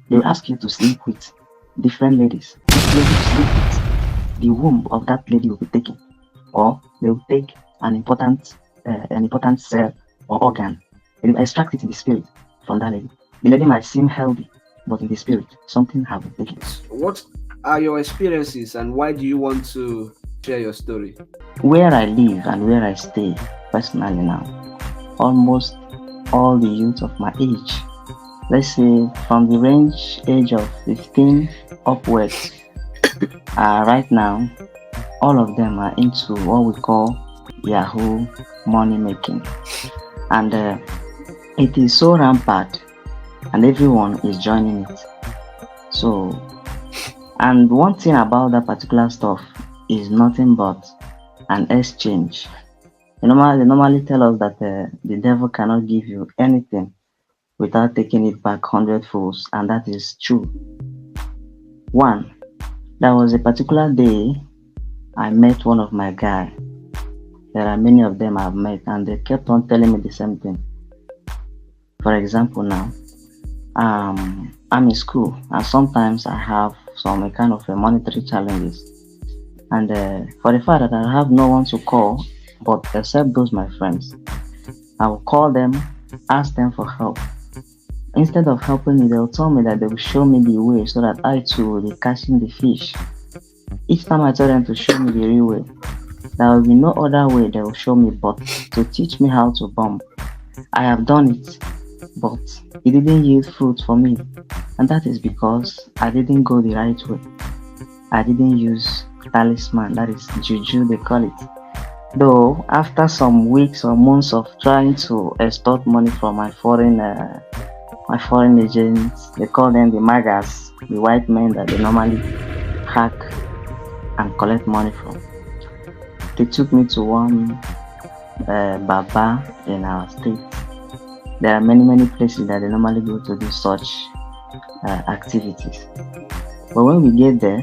They will ask you to sleep with different ladies. Each lady you sleep with, the womb of that lady will be taken, or they will take an important cell or organ. They will extract it in the spirit from that lady. The lady might seem healthy, but in the spirit, something has been taken. What are your experiences and why do you want to share your story? Where I live and where I stay personally now, almost all the youth of my age, let's say from the age of 15 upwards, right now, all of them are into what we call Yahoo money making. And it is so rampant, and everyone is joining it. So, and one thing about that particular stuff is nothing but an exchange. They normally tell us that the devil cannot give you anything without taking it back hundredfolds, and that is true. One, there was a particular day I met one of my guy. There are many of them I've met, and they kept on telling me the same thing. For example, now I'm in school, and sometimes I have some kind of monetary challenges, and for the fact that I have no one to call but except those my friends, I will call them, ask them for help. Instead of helping me, they will tell me that they will show me the way so that I too will be catching the fish. Each time I tell them to show me the real way, there will be no other way they will show me but to teach me how to bomb. I have done it, but it didn't yield fruit for me, and that is because I didn't go the right way. I didn't use talisman, that is juju they call it. Though after some weeks or months of trying to extort money from my foreign agents, they call them the magas, the white men that they normally hack and collect money from. They took me to one baba in our state. There are many places that they normally go to do such activities. But when we get there,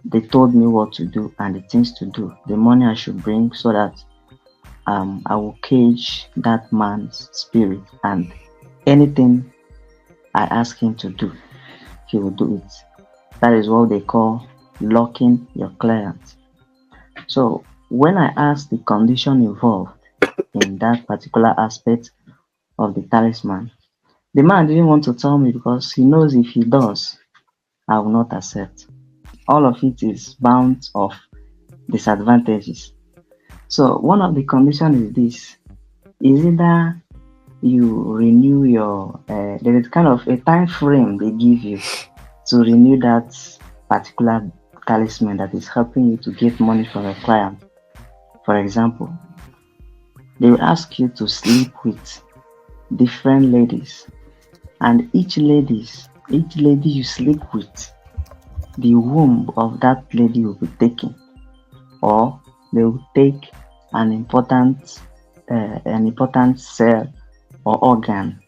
they told me what to do and the things to do, the money I should bring so that I will cage that man's spirit, and anything I ask him to do, he will do it. That is what they call locking your client. So when I asked the condition involved in that particular aspect of the talisman, the man didn't want to tell me because he knows if he does, I will not accept. All of it is bound of disadvantages. So one of the conditions is this: is either you renew your there is kind of a time frame they give you to renew that particular talisman that is helping you to get money from a client. For example, they will ask you to sleep with different ladies, and each lady you sleep with, the womb of that lady will be taken, or they will take an important cell or organ.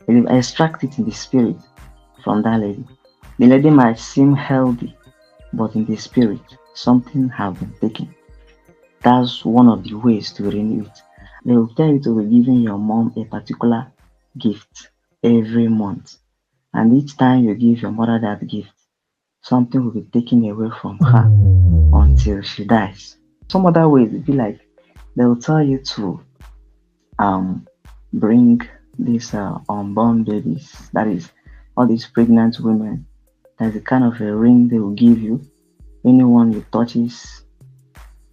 They will extract it in the spirit from that lady. The lady might seem healthy, but in the spirit, something have been taken. That's one of the ways to renew it. They will tell you to be giving your mom a particular gift every month, and each time you give your mother that gift, something will be taken away from her until she dies. Some other ways it be like they will tell you to um bring these unborn babies, that is all these pregnant women. There's a kind of a ring they will give you. Anyone you touches,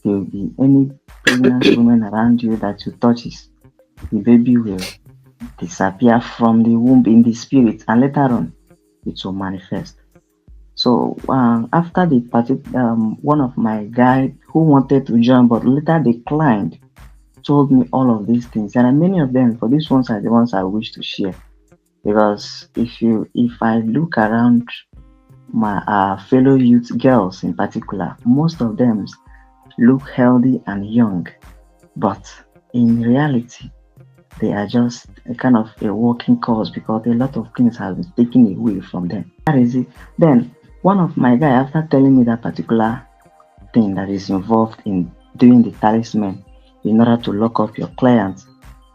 there will be any pregnant woman around you that you touches, the baby will disappear from the womb in the spirit, and later on it will manifest. So after the party, one of my guys who wanted to join but later declined told me all of these things. There are many of them. For these ones are the ones I wish to share, because if I look around my fellow youth girls in particular, most of them look healthy and young, but in reality they are just a kind of a walking cause because a lot of things have been taken away from them. That is it. Then one of my guy, after telling me that particular thing that is involved in doing the talisman in order to lock up your client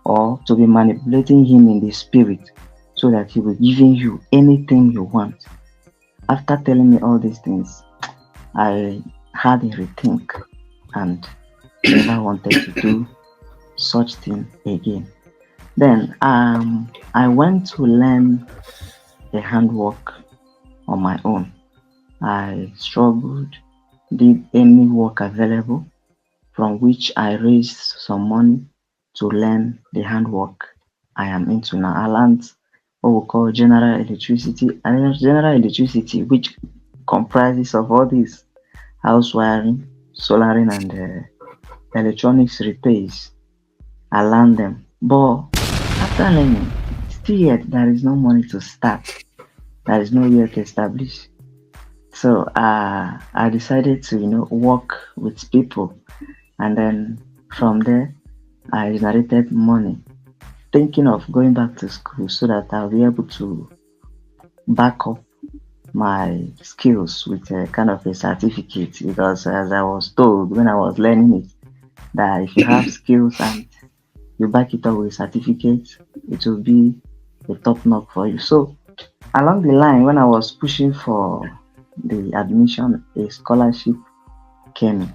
or to be manipulating him in the spirit so that he will giving you anything you want. After telling me all these things, I had a rethink and never wanted to do such thing again. Then I went to learn a handwork on my own. I struggled, did any work available, from which I raised some money to learn the handwork I am into now. I learned what we call general electricity, which comprises of all these house wiring, soldering, and electronics repairs. I learned them, but after learning, still yet there is no money to start. There is no yet established. So I decided to work with people, and then from there I generated money, thinking of going back to school so that I'll be able to back up my skills with a kind of a certificate, because as I was told when I was learning it, that if you have skills and you back it up with certificate, it will be a top knock for you. So along the line, when I was pushing for the admission, a scholarship came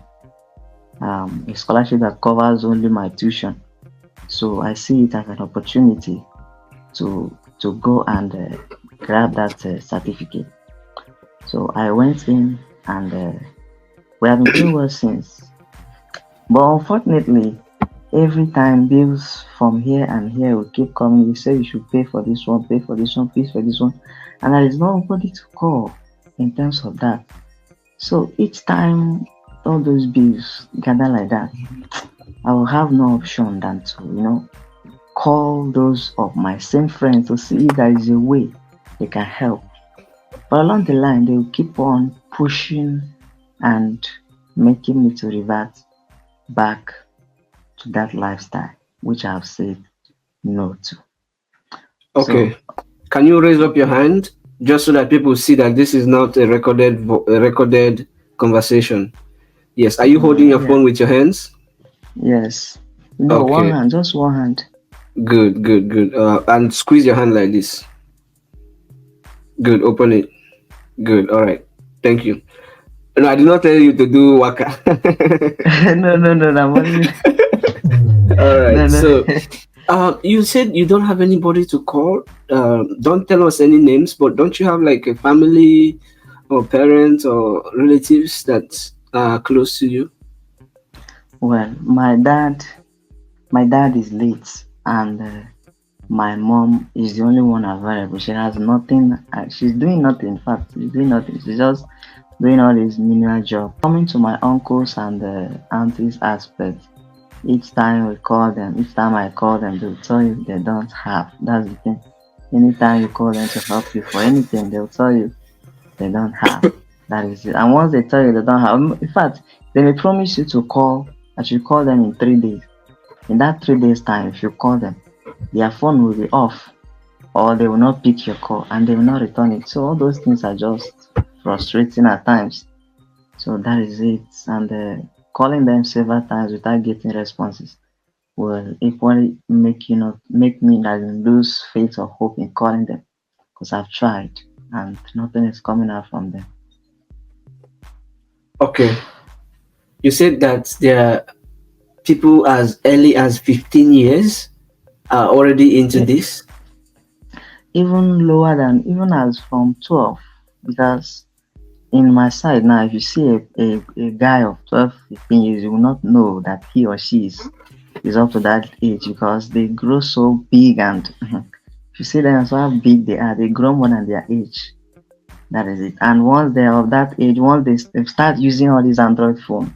in, a scholarship that covers only my tuition. So I see it as an opportunity to go and grab that certificate. So I went in, and we have been doing well since. But unfortunately, every time bills from here and here will keep coming. You say you should pay for this one, pay for this one, pay for this one, and there is nobody to call in terms of that. So each time all those bills gather like that, I will have no option than to call those of my same friends to see if there is a way they can help. But along the line, they will keep on pushing and making me to revert back to that lifestyle, which I've said no to. Okay. So, Can you raise up your hand just so that people see that this is not a recorded conversation? Yes. Are you holding your yeah, phone with your hands? yes. No, one Okay. hand, just one hand. Good, good, good. And squeeze your hand like this. Good. Open it. Good. All right. Thank you. No, I did not tell you to do waka. No, no, no, I'm only. All No, right. no. So, you said you don't have anybody to call. Don't tell us any names, but don't you have like a family or parents or relatives that are close to you? Well, my dad is late, and my mom is the only one available. She has nothing. She's doing nothing. In fact, she's doing nothing. She's just doing all this menial job. Coming to my uncles and aunties aspect, each time we call them, each time I call them, they'll tell you they don't have. That's the thing. Anytime you call them to help you for anything, they'll tell you they don't have. That is it. And once they tell you they don't have, in fact, they may promise you to call, that you call them in 3 days. In that 3 days time, if you call them, their phone will be off, or they will not pick your call and they will not return it. So all those things are just frustrating at times. So that is it. And calling them several times without getting responses will equally make me like lose faith or hope in calling them, because I've tried and nothing is coming out from them. Okay. You said that there are people as early as 15 years are already into E- this. Even lower than, even as from 12, because in my side now, if you see a guy of 12, 15 years, you will not know that he or she is up to that age, because they grow so big, and if you see them so how big they are, they grow more than their age. That is it. And once they're of that age, once they start using all these Android phone,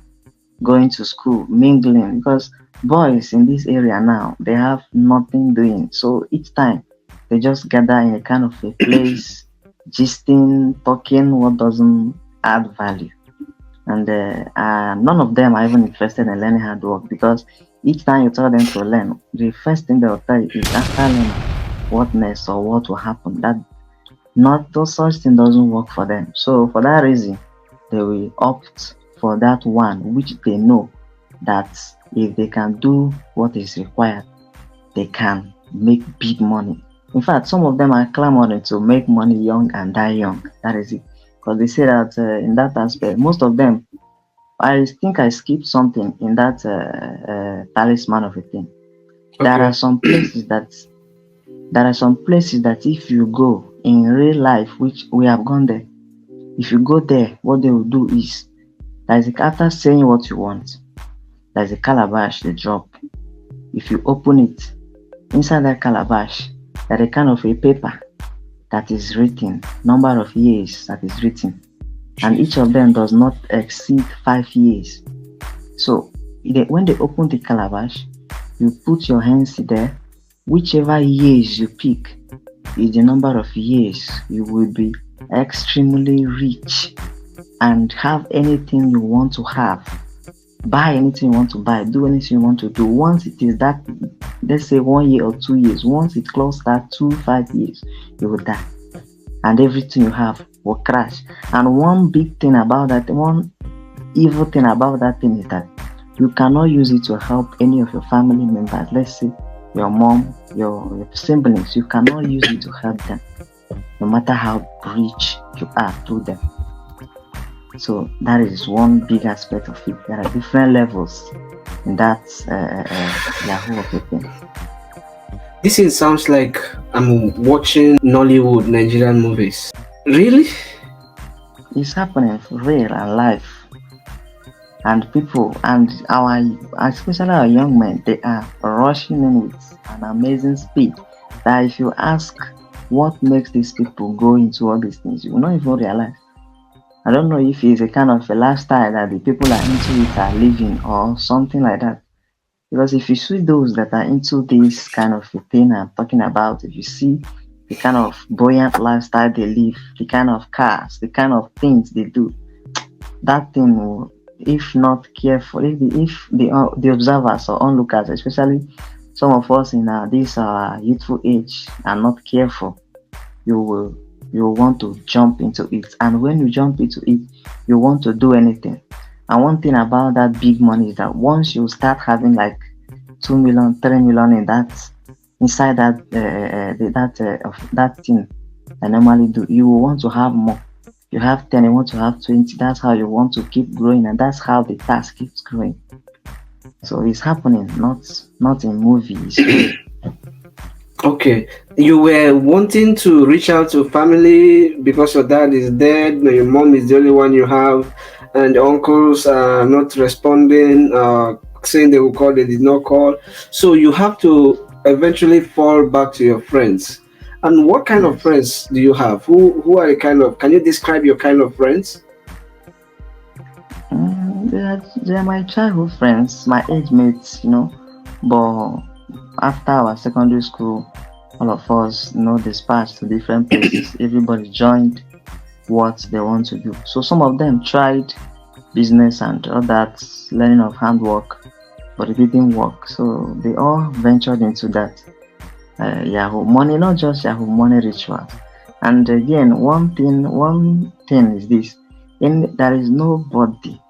going to school, mingling, because boys in this area now, they have nothing doing. So each time they just gather in a kind of a place, gisting, talking what doesn't add value. And none of them are even interested in learning hard work, because each time you tell them to learn, the first thing they'll tell you is after learning what next or what will happen. That not those such thing doesn't work for them. So for that reason, they will opt for that one which they know that if they can do what is required, they can make big money. In fact, some of them are clamoring to make money young and die young. That is it. Because they say that in that aspect, most of them, I think I skipped something in that talisman of a thing. There are Okay. some places that if you go in real life, which we have gone there, if you go there, what they will do is there is after saying what you want, there is a calabash they drop. If you open it, inside that calabash, there is a kind of a paper that is written, number of years that is written, and each Jeez. of them does not exceed 5 years. So when they open the calabash, you put your hands there. Whichever years you pick is the number of years you will be extremely rich and have anything you want to have, buy anything you want to buy, do anything you want to do. Once it is that, let's say 1 year or 2 years, once it closes that 5 years, you will die and everything you have will crash. And one big thing about that, one evil thing about that thing is that you cannot use it to help any of your family members. Let's say your mom, your siblings, you cannot use it to help them, no matter how rich you are to them. So that is one big aspect of it. There are different levels in that Yahoo of a thing. This thing sounds like I'm watching Nollywood Nigerian movies. Really? It's happening for real and life. And people and our, especially our young men, they are rushing in with an amazing speed. That if you ask what makes these people go into all these things, you will not even realize. I don't know if it's a kind of a lifestyle that the people are into it are living or something like that. Because if you see those that are into this kind of a thing I'm talking about, if you see the kind of buoyant lifestyle they live, the kind of cars, the kind of things they do, that thing will, if not careful, if the observers or onlookers, especially some of us in this youthful age, are not careful, you will want to jump into it. And when you jump into it, you want to do anything. And one thing about that big money is that once you start having like 2 million, 3 million in that inside of that thing I normally do, you will want to have more. You have 10, you want to have 20. That's how you want to keep growing, and that's how the task keeps growing. So it's happening, not in movies. Real. Okay. You were wanting to reach out to family because your dad is dead, and your mom is the only one you have, and the uncles are not responding, saying they will call, they did not call. So you have to eventually fall back to your friends. And what kind of Yes. friends do you have? Who are the kind of, can you describe your kind of friends? They are my childhood friends, my age mates, But after our secondary school, all of us, dispatched to different places. Everybody joined what they want to do. So some of them tried business and all that, learning of handwork, but it didn't work. So they all ventured into that Yahoo money, not just Yahoo money rituals. And again, one thing is this: there is nobody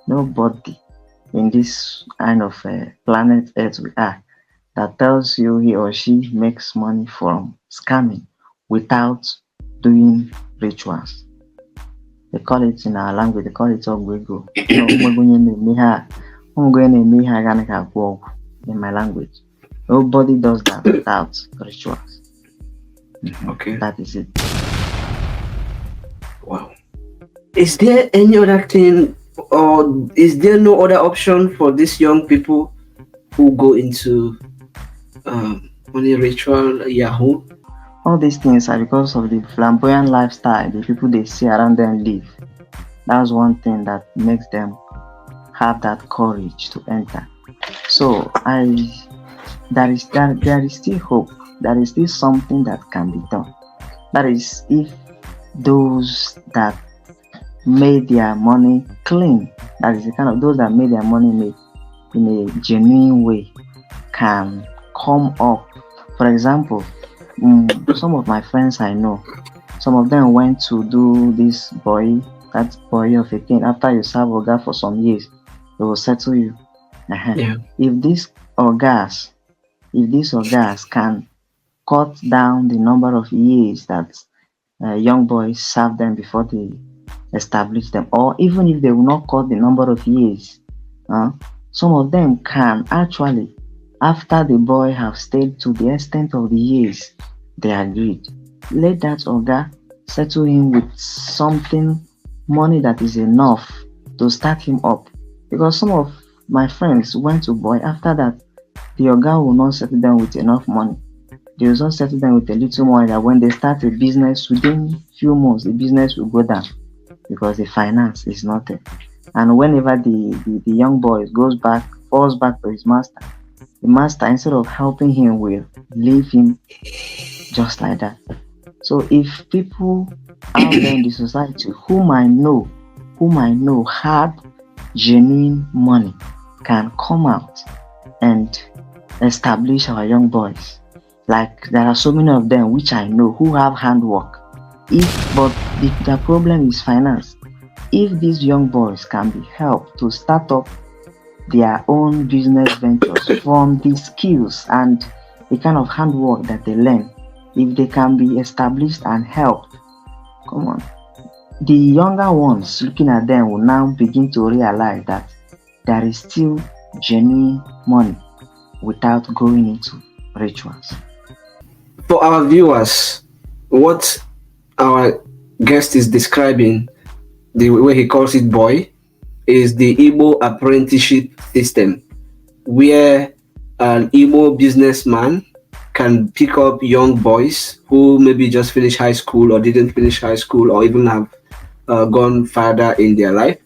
in this kind of planet Earth we are that tells you he or she makes money from scamming without doing rituals. They call it in our language, they call it ogwego. In my language. Nobody does that without rituals. Okay. That is it. Wow. Is there any other thing, or is there no other option for these young people who go into money ritual Yahoo? All these things are because of the flamboyant lifestyle the people they see around them live. That's one thing that makes them have that courage to enter. So there is still hope. There is still something that can be done. That is if those that made their money clean, that is the kind of those that made their money in a genuine way, can come up. For example, some of my friends I know, some of them went to do that boy of a thing. After you serve Oga for some years, they will settle you. Uh-huh. Yeah. If these ogas can cut down the number of years that young boys serve them before they establish them, or even if they will not cut the number of years, uh, some of them can actually, after the boy have stayed to the extent of the years they agreed, let that oga settle him with something, money that is enough to start him up. Because some of my friends went to boy, after that the oga will not settle them with enough money. They will just settle them with a little money that when they start a business, within few months the business will go down because the finance is not there. And whenever the young boy goes back, falls back to his master, the master, instead of helping him, will leave him just like that. So if people out there in the society whom I know had genuine money can come out and establish our young boys. Like there are so many of them which I know who have handwork. If but the problem is finance. If these young boys can be helped to start up their own business ventures from the skills and the kind of handwork that they learn, if they can be established and helped, come on, the younger ones looking at them will now begin to realize that there is still genuine money without going into rituals. For our viewers, what our guest is describing, the way he calls it boy, is the Igbo apprenticeship system, where an Igbo businessman can pick up young boys who maybe just finished high school or didn't finish high school or even have gone further in their life.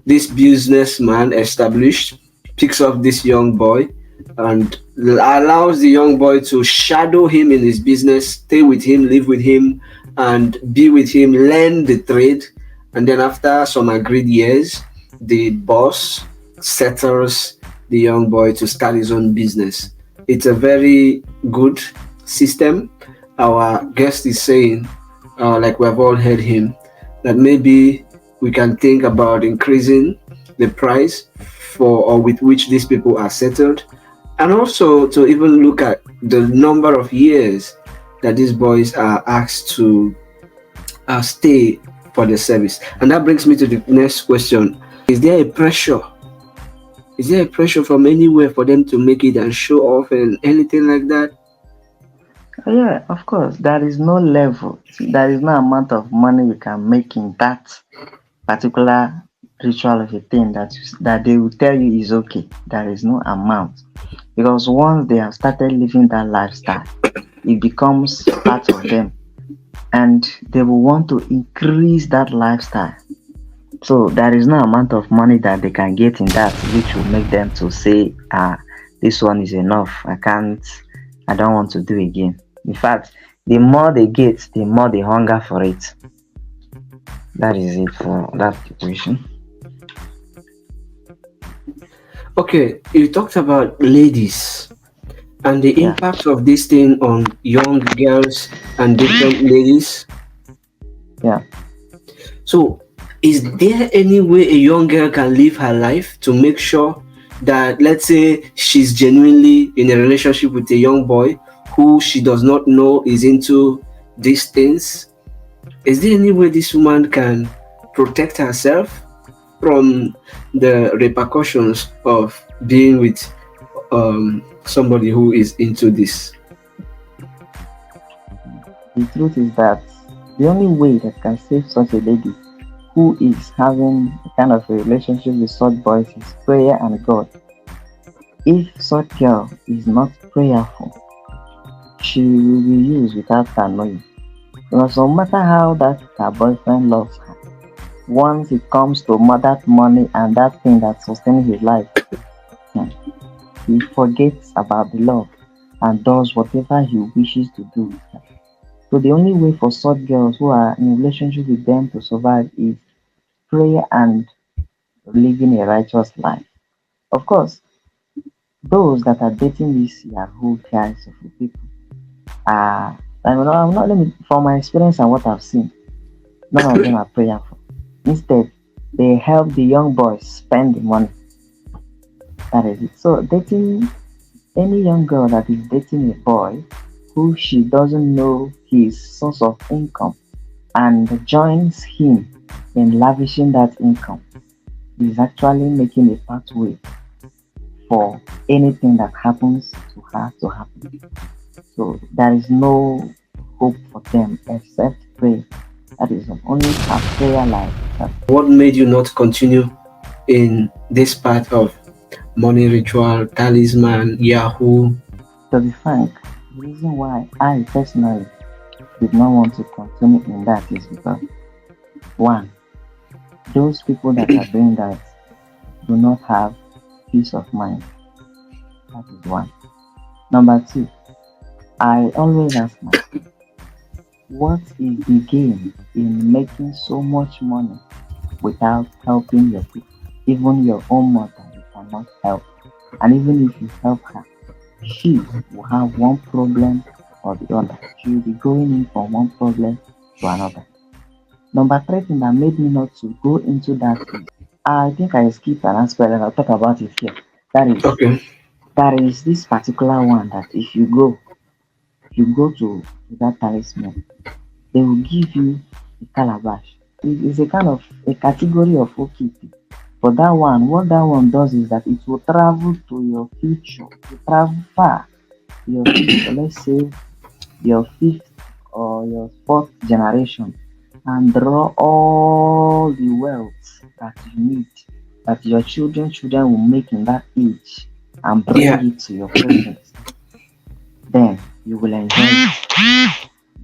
This businessman established picks up this young boy and allows the young boy to shadow him in his business, stay with him, live with him, and be with him, learn the trade. And then after some agreed years, the boss settles the young boy to start his own business. It's a very good system. Our guest is saying, like we have all heard him, that maybe we can think about increasing the price for or with which these people are settled, and also to even look at the number of years that these boys are asked to stay for the service. And that brings me to the next question: Is there a pressure? Is there a pressure from anywhere for them to make it and show off and anything like that? Yeah, of course, there is no level, there is no amount of money we can make in that particular ritual of a thing that they will tell you is okay. There is no amount because once they have started living that lifestyle, it becomes part of them, and they will want to increase that lifestyle. So there is no amount of money that they can get in that which will make them to say, this one is enough. I don't want to do again. In fact, the more they get, the more they hunger for it. That is it for that question. Okay, you talked about ladies and the Yeah, impact of this thing on young girls and different ladies. yeah. So, is there any way a young girl can live her life to make sure that, let's say, she's genuinely in a relationship with a young boy who she does not know is into these things? Is there any way this woman can protect herself from the repercussions of being with somebody who is into this? The truth is that the only way that can save such a lady who is having a kind of a relationship with such boys is prayer and God. If such girl is not prayerful, she will be used without her knowing. Because no matter how that her boyfriend loves her, once it comes to that money and that thing that sustains his life, hmm, he forgets about the love and does whatever he wishes to do with her. So the only way for such girls who are in a relationship with them to survive is prayer and living a righteous life. Of course, those that are dating these Yahoo guys of people are, I'm not, let me, from my experience and what I've seen, none of them are prayerful. Instead, they help the young boys spend the money. That is it. So dating any young girl that is dating a boy who she doesn't know his source of income and joins him in lavishing that income, is actually making a pathway for anything that happens to her to happen. So there is no hope for them except prayer. That is only her prayer life. What made you not continue in this part of money ritual, talisman, Yahoo? To be frank, the reason why I personally did not want to continue in that is because one, those people that are doing that do not have peace of mind. That is one. Number two, I always ask myself, what is the gain in making so much money without helping your people? Even your own mother, you cannot help. And even if you help her, she will have one problem or the other. She will be going in from one problem to another. Number three thing that made me not to go into that is I think I skipped an aspect and I'll talk about it here. That is Okay. there is this particular one that if you go to that talisman, they will give you a calabash. It is a kind of a category of OKP. But that one, what that one does is that it will travel to your future, to travel far to your future. Let's say your fifth or your fourth generation and draw all the wealth that you need, that your children will make in that age and bring Yeah. it to your present. Then you will enjoy it.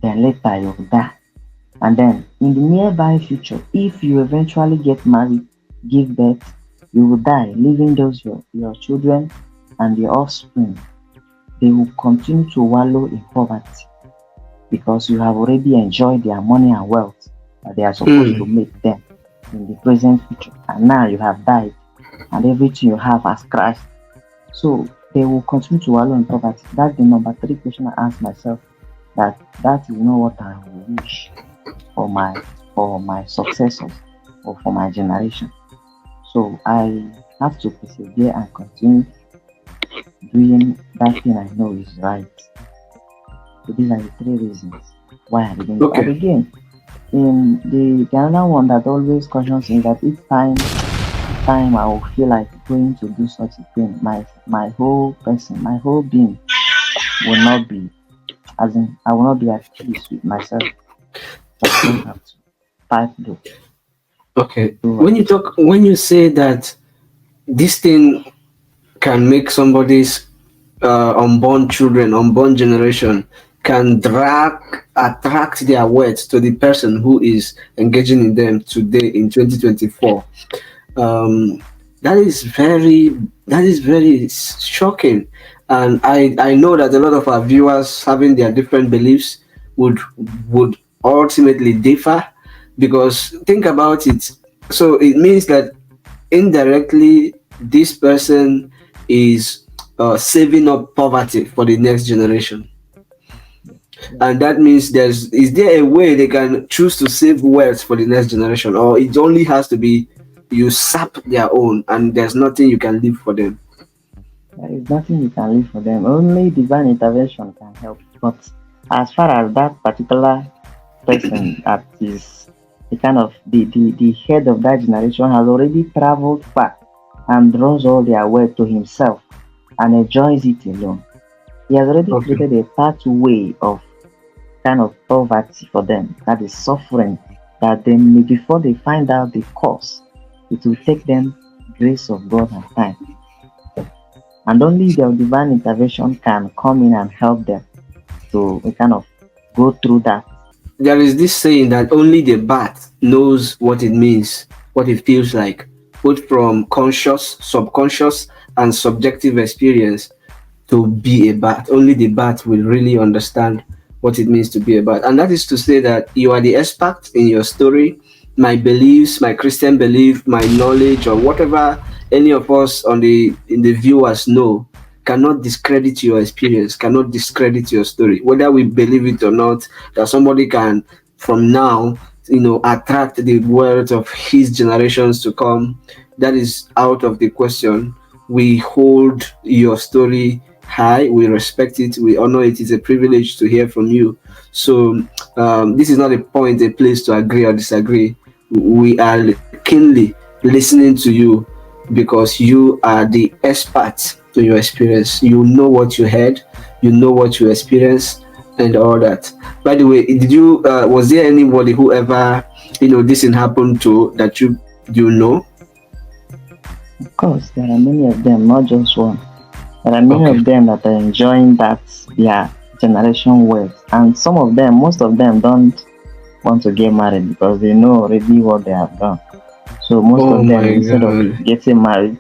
Then later you will die. And then in the nearby future, if you eventually get married, give birth, you will die, leaving those your children and your offspring. They will continue to wallow in poverty because you have already enjoyed their money and wealth that they are supposed to Mm. make them in the present future. And now you have died and everything you have has crashed. So they will continue to wallow in poverty. That's the number three question I ask myself. That is not what I wish for my successors or for my generation. So I have to persevere and continue doing that thing I know is right. So these are the three reasons why I didn't go. And Okay. again, in the another one that always cautions me that each time I will feel like going to do such a thing, my whole person, my whole being will not be as in I will not be at peace with myself. So I just have to fight though to Okay. do what is When you say that this thing can make somebody's unborn children, unborn generation, can attract their words to the person who is engaging in them today in 2024. Um, that is very shocking, and I know that a lot of our viewers having their different beliefs would would ultimately differ, because think about it. So it means that indirectly this person is saving up poverty for the next generation, yes. and that means is there a way they can choose to save wealth for the next generation, or it only has to be you sap their own and there's nothing you can leave for them? There is nothing you can leave for them. Only divine intervention can help. But as far as that particular person that is the kind of the head of that generation has already traveled far and draws all their wealth to himself and enjoys it alone. He has already Okay. created a pathway of kind of poverty for them, that is suffering, that they may before they find out the cause, it will take them grace of God and time. And only the divine intervention can come in and help them to kind of go through that. There is this saying that only the bat knows what it means, what it feels like, both from conscious, subconscious, and subjective experience. To be a bat, only the bat will really understand what it means to be a bat. And that is to say that you are the expert in your story. My beliefs, my Christian belief, my knowledge, or whatever any of us on the in the viewers know, cannot discredit your experience, cannot discredit your story, whether we believe it or not. That somebody can from now, attract the wealth of his generations to come, that is out of the question. We hold your story high. We respect it. We honor it. It's a privilege to hear from you. So this is not a point, a place to agree or disagree. We are keenly listening to you because you are the expert to your experience. You know what you heard, you know what you experienced, and all that. By the way, did you was there anybody who ever this thing happened to that you know? Of course, there are many of them, not just one. There are many Okay. of them that are enjoying that their generation wealth, and some of them, most of them, don't want to get married because they know already what they have done. So most Oh of them, my instead of God. getting married,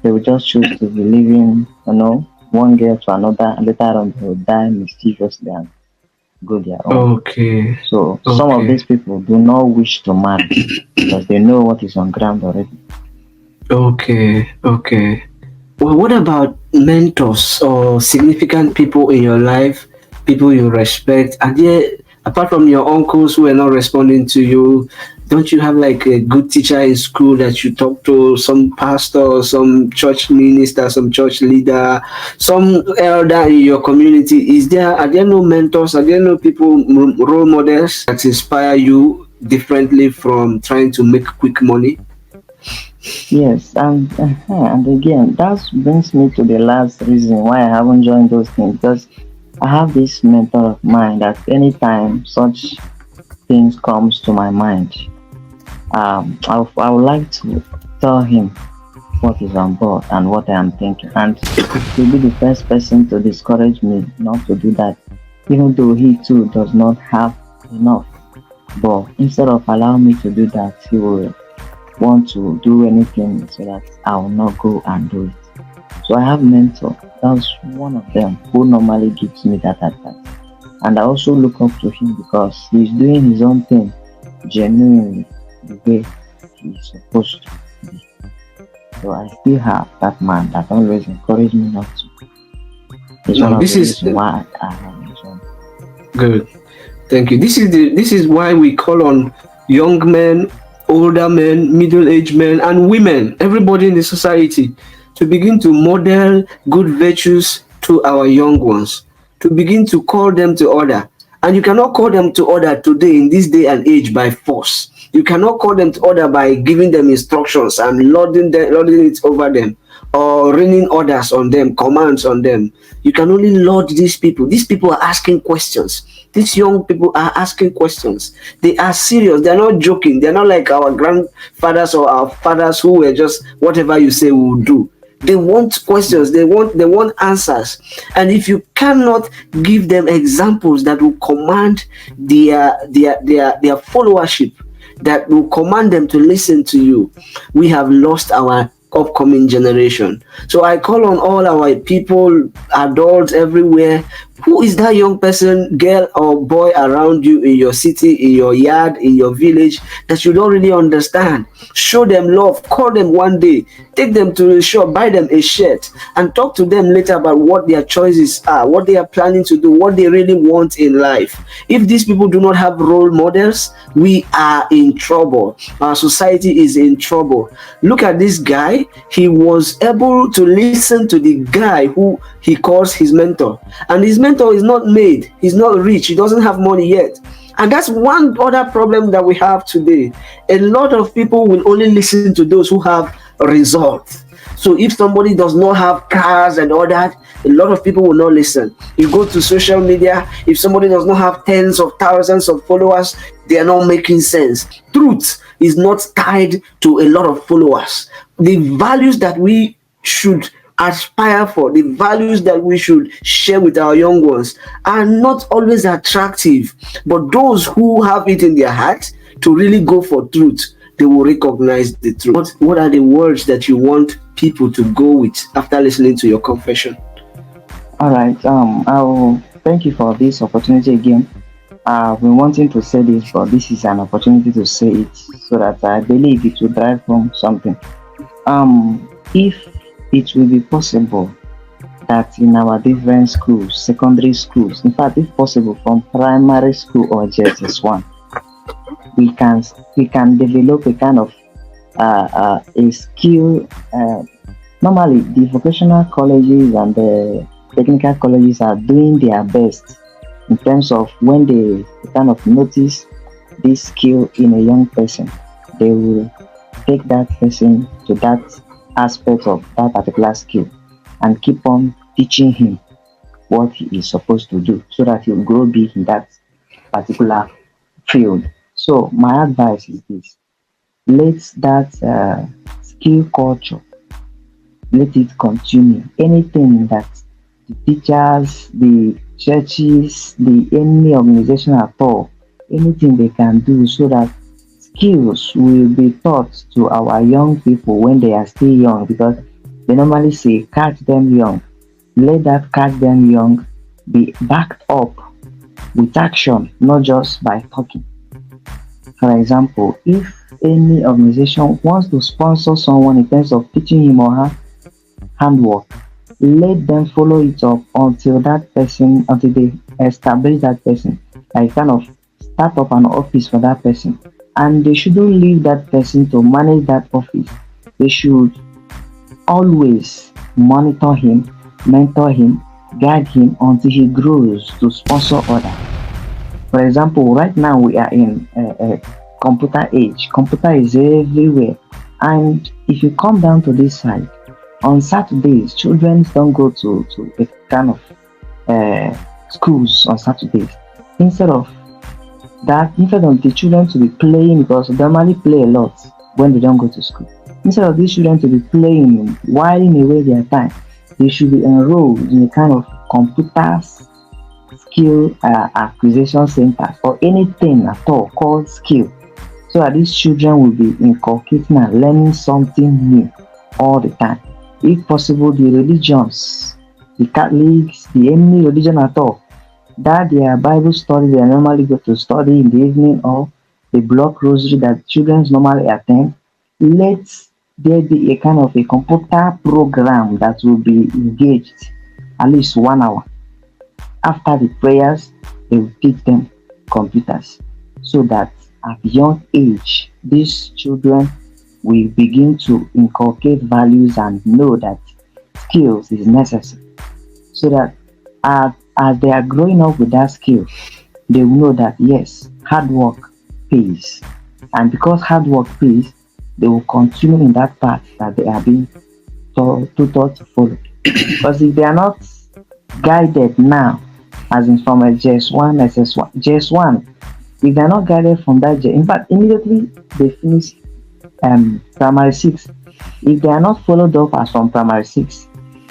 they will just choose to be living, one girl to another, and later on they will die mischievously and go their own. Okay. So some of Okay. these people do not wish to marry because they know what is on ground already. Okay. Okay. Well, what about mentors or significant people in your life, people you respect? Are there, apart from your uncles who are not responding to you, don't you have like a good teacher in school that you talk to, some pastor, some church minister, some church leader, some elder in your community? Are there no mentors? Are there no people, role models that inspire you differently from trying to make quick money? Yes, and again, that brings me to the last reason why I haven't joined those things because I have this mentor of mine that anytime such things comes to my mind, I would like to tell him what is on board and what I am thinking, and he'll be the first person to discourage me not to do that, even though he too does not have enough. But instead of allowing me to do that, he will want to do anything so that I will not go and do it. So I have mentor. That's one of them who normally gives me that advice. And I also look up to him because he's doing his own thing genuinely the way he's supposed to be. So I still have that man that always encouraged me not to. It's one Now, of the this is reasons why I have mentioned. good. Thank you. This is why we call on young men, older men, middle-aged men, and women, everybody in the society, to begin to model good virtues to our young ones, to begin to call them to order. And you cannot call them to order today in this day and age by force. You cannot call them to order by giving them instructions and lording it over them or raining orders on them, commands on them. You can only lord these people. These people are asking questions. These young people are asking questions. They are serious. They're not joking. They're not like our grandfathers or our fathers who were just whatever you say we'll do. They want questions. They want answers. And if you cannot give them examples that will command their followership, that will command them to listen to you, we have lost our upcoming generation. So I call on all our people, adults everywhere. Who is that young person, girl or boy around you in your city, in your yard, in your village that you don't really understand? Show them love. Call them one day. Take them to the shop, buy them a shirt, and talk to them later about what their choices are, what they are planning to do, what they really want in life. If these people do not have role models, we are in trouble. Our society is in trouble. Look at this guy. He was able to listen to the guy who he calls his mentor, and his mentor is not made, he's not rich, he doesn't have money yet. And that's one other problem that we have today. A lot of people will only listen to those who have results. So if somebody does not have cars and all that, a lot of people will not listen. You go to social media, if somebody does not have tens of thousands of followers, they are not making sense. Truth is not tied to a lot of followers. The values that we should aspire for, the values that we should share with our young ones, are not always attractive. But those who have it in their heart to really go for truth, they will recognize the truth. What are the words that you want people to go with after listening to your confession? All right. I will thank you for this opportunity again. I've been wanting to say this, but this is an opportunity to say it so that I believe it will drive home something. If it will be possible that in our different schools, secondary schools, in fact, if possible, from primary school or JSS1, we can we can develop a kind of a skill. Normally, the vocational colleges and the technical colleges are doing their best in terms of when they kind of notice this skill in a young person, they will take that person to that aspect of that particular skill and keep on teaching him what he is supposed to do so that he'll grow big in that particular field. So my advice is this: let that skill culture, let it continue. Anything that the teachers, the churches, the any organization at all, anything they can do so that skills will be taught to our young people when they are still young, because they normally say catch them young. Let that catch them young be backed up with action, not just by talking. For example, if any organization wants to sponsor someone in terms of teaching him or her handwork, let them follow it up until that person, until they establish that person, like kind of start up an office for that person. And they shouldn't leave that person to manage that office. They should always monitor him, mentor him, guide him until he grows to sponsor others. For example, right now we are in a computer age. Computer is everywhere. And if you come down to this side, on Saturdays, children don't go to a kind of schools on Saturdays. Instead of instead of the children to be playing, because they normally play a lot when they don't go to school. Instead of these children to be playing, whiling away their time, they should be enrolled in a kind of computer skill acquisition centers or anything at all called skill, so that these children will be inculcating and learning something new all the time. If possible, the religions, the Catholics, the any religion at all, that their Bible study they normally go to study in the evening, or the block rosary that children normally attend, let there be a kind of a computer program that will be engaged at least 1 hour. After the prayers, they will teach them computers so that at young age, these children will begin to inculcate values and know that skills is necessary, so that as they are growing up with that skill, they will know that yes, hard work pays. And because hard work pays, they will continue in that path that they are being taught to follow. Because if they are not guided now, as in from a JS1, SS1, JS1, if they are not guided from that J, in fact, immediately they finish primary 6, if they are not followed up as from primary 6,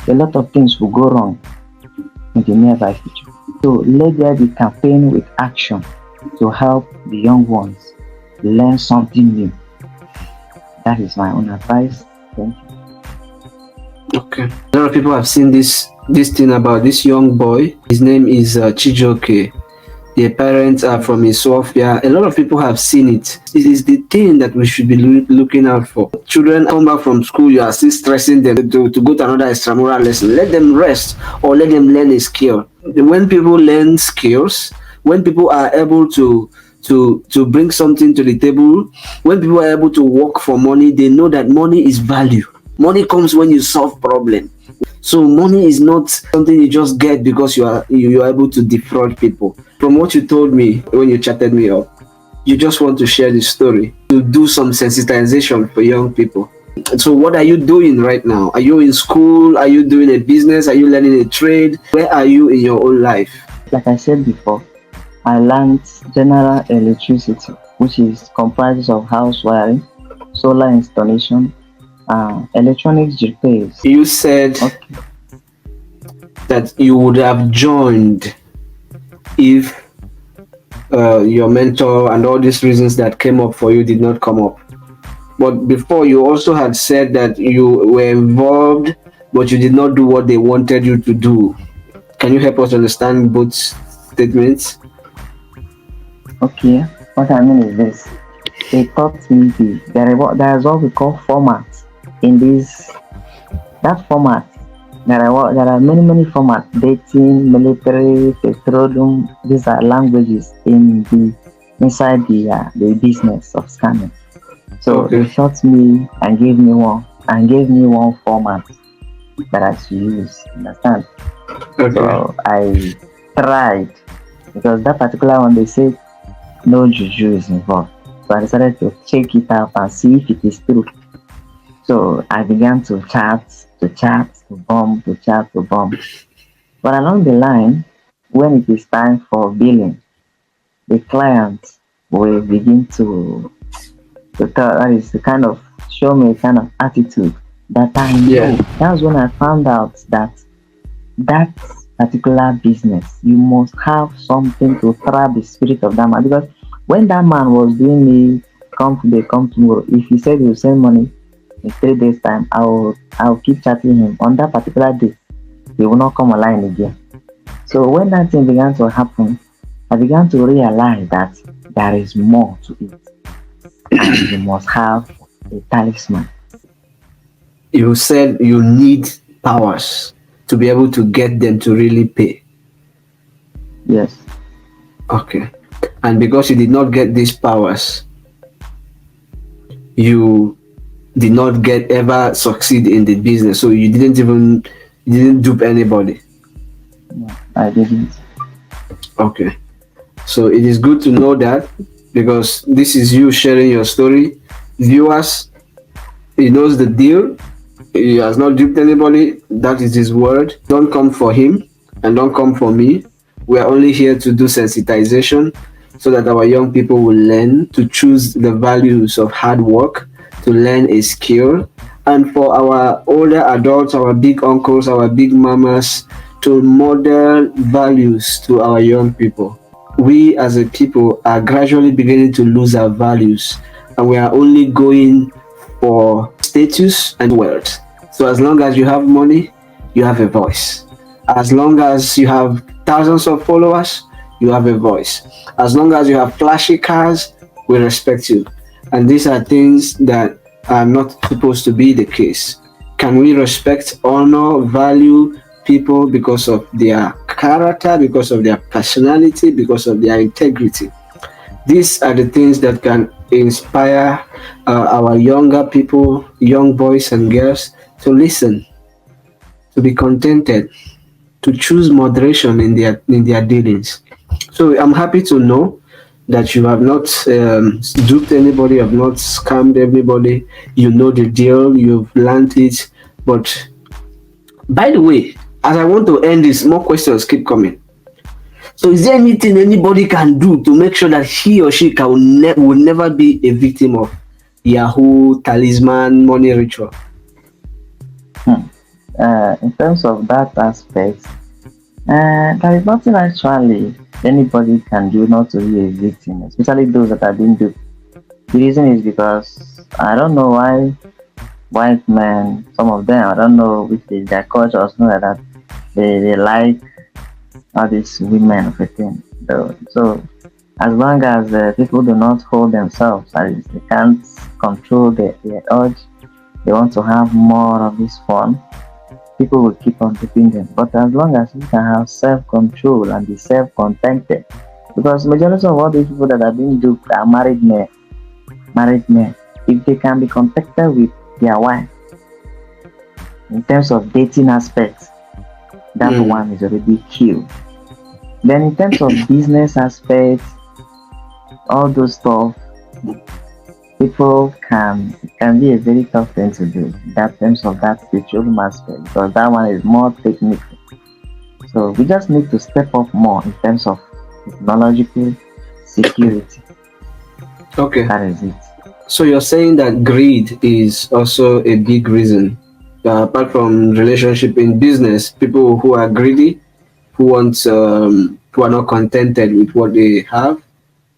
a lot of things will go wrong in the nearby future. So let there be campaign with action to help the young ones learn something new. That is my own advice. Thank you. Okay. A lot of people have seen this thing about this young boy. His name is Chijoke. Their parents are from Ethiopia. A lot of people have seen it. It is the thing that we should be looking out for. Children come back from school, you are still stressing them to go to another extramural lesson. Let them rest or let them learn a skill. When people learn skills, when people are able to bring something to the table, when people are able to work for money, they know that money is value. Money comes when you solve problem. So money is not something you just get because you are able to defraud people. From what you told me when you chatted me up, you just want to share this story to do some sensitization for young people. So what are you doing right now? Are you in school? Are you doing a business? Are you learning a trade? Where are you in your own life? Like I said before, I learned general electricity, which is comprises of house wiring, solar installation, electronics repairs. You said that you would have joined if your mentor and all these reasons that came up for you did not come up. But before, you also had said that you were involved, but you did not do what they wanted you to do. Can you help us understand both statements? Okay, what I mean is this. They taught me there is what we call format in this. That format, there are many formats: dating, military, petroleum. These are languages inside the business of scanning. So they taught me and gave me one format that I should use. Understand? Okay. So I tried because that particular one they said no juju is involved. So I decided to check it out and see if it is true. So I began to chat, to bomb, to chat, to bomb. But along the line, when it is time for billing, the client will begin to tell, that is the kind of show me a kind of attitude that I Yeah. know. That's when I found out that that particular business, you must have something to trap the spirit of that man. Because when that man was doing me, come today, come tomorrow, if he said he will send money in 3 days' time, I'll keep chatting him. On that particular day, he will not come online again. So when that thing began to happen, I began to realize that there is more to it, and you must have a talisman. You said you need powers to be able to get them to really pay. Yes, Okay. And because you did not get these powers, you did not get ever succeed in the business. So you didn't dupe anybody. no, I didn't. Okay. So it is good to know that because this is you sharing your story. Viewers, he knows the deal. He has not duped anybody. That is his word. Don't come for him and don't come for me. We are only here to do sensitization so that our young people will learn to choose the values of hard work, to learn a skill, and for our older adults, our big uncles, our big mamas, to model values to our young people. We as a people are gradually beginning to lose our values, and we are only going for status and wealth. So as long as you have money, you have a voice. As long as you have thousands of followers, you have a voice. As long as you have flashy cars, we respect you. And these are things that are not supposed to be the case. Can we respect, honor, value people because of their character, because of their personality, because of their integrity? These are the things that can inspire our younger people, young boys and girls, to listen, to be contented, to choose moderation in their dealings. So I'm happy to know that you have not duped anybody, you have not scammed anybody. You know the deal, you've learned it. But by the way, as I want to end this, more questions keep coming. So, is there anything anybody can do to make sure that he or she will never be a victim of Yahoo talisman money ritual? Hmm. In terms of that aspect, there is nothing actually anybody can do not to be a victim, especially those that have been duped. The reason is because I don't know why white men, some of them, I don't know which is their culture or something like that, they like all these women of a thing. So as long as people do not hold themselves, that is, they can't control their urge, they want to have more of this fun, people will keep on keeping them. But as long as you can have self-control and be self-contented, because majority of all these people that are being duped are married men. If they can be contented with their wife in terms of dating aspects, that Mm. one is already killed. Then in terms of business aspects, all those stuff, people can be a very tough thing to do. That terms of that petroleum aspect, because that one is more technical. So we just need to step up more in terms of technological security. Okay. That is it. So you're saying that greed is also a big reason. Apart from relationship in business, people who are greedy, who are not contented with what they have,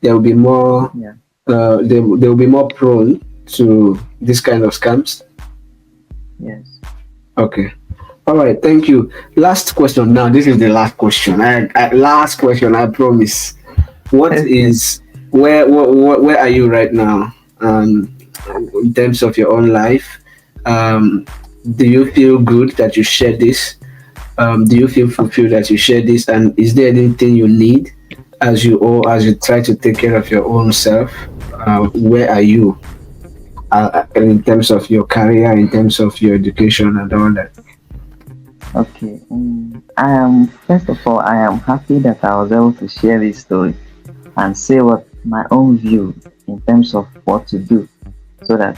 they will be more Yeah. they will be more prone to this kind of scams. Yes. Okay. All right. Thank you. Last question. Now, this is the last question. Last question. I promise. What Okay. is where are you right now? In terms of your own life, um, do you feel good that you share this? Do you feel fulfilled that you share this? And is there anything you need as you try to take care of your own self? Where are you in terms of your career, in terms of your education, and all that? Okay. I am first of all I am happy that I was able to share this story and say what my own view in terms of what to do so that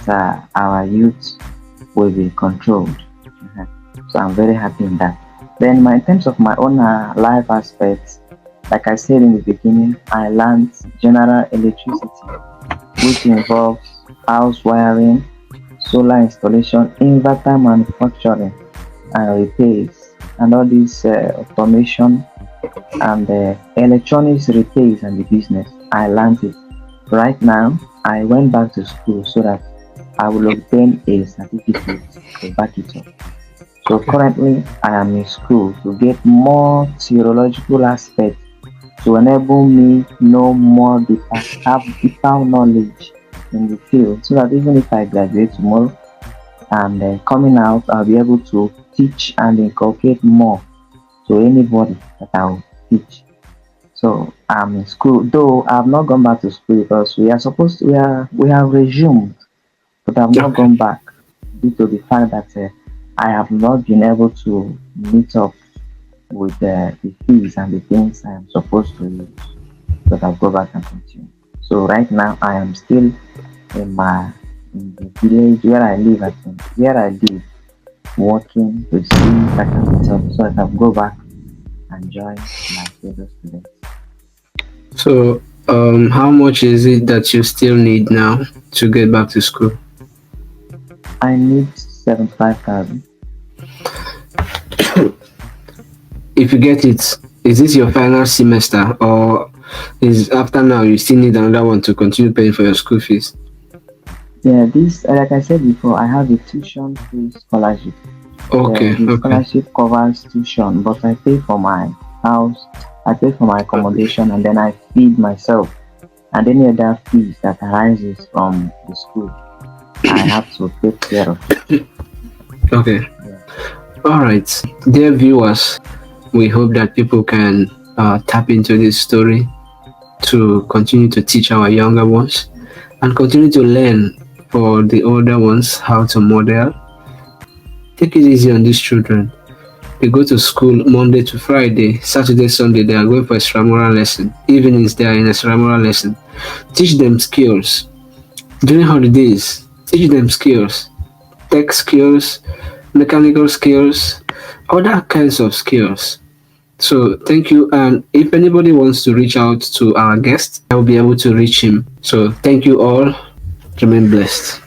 our youth will be controlled. Mhm. So I'm very happy in that. Then, in terms of my own life aspects, like I said in the beginning, I learned general electricity, which involves house wiring, solar installation, inverter manufacturing, and repairs, and all this automation and electronics repairs and the business. I learned it. Right now, I went back to school so that I will obtain a certificate to back it up. So Okay. currently, I am in school to get more theological aspects to enable me know more deeper, have deeper knowledge in the field, so that even if I graduate tomorrow and coming out, I'll be able to teach and inculcate more to anybody that I'll teach. So I'm in school, though I've not gone back to school because we have resumed, but I've not Okay. gone back due to the fact that I have not been able to meet up with the fees and the things I am supposed to use. But I'll go back and continue. So right now I am still in my in the village where I live at where I live, working to see if I can meet up so I can go back and join my fellow students. So, how much is it that you still need now to get back to school? I need 75,000. If you get it, is this your final semester, or is after now you still need another one to continue paying for your school fees? Yeah, this like I said before, I have a tuition free scholarship. Okay, The okay, scholarship covers tuition, but I pay for my house, I pay for my accommodation, and then I feed myself. And any other fees that arises from the school, I have to take care of it. okay. Yeah. All right, dear viewers, we hope that people can tap into this story to continue to teach our younger ones and continue to learn for the older ones how to model. Take it easy on these children. They go to school Monday to Friday, Saturday, Sunday, they are going for extramural lesson. Evenings, they are in extramural lesson. Teach them skills. During holidays, teach them skills. Tech skills, mechanical skills, other kinds of skills. So thank you. And if anybody wants to reach out to our guest, I will be able to reach him. So thank you all. Remain blessed.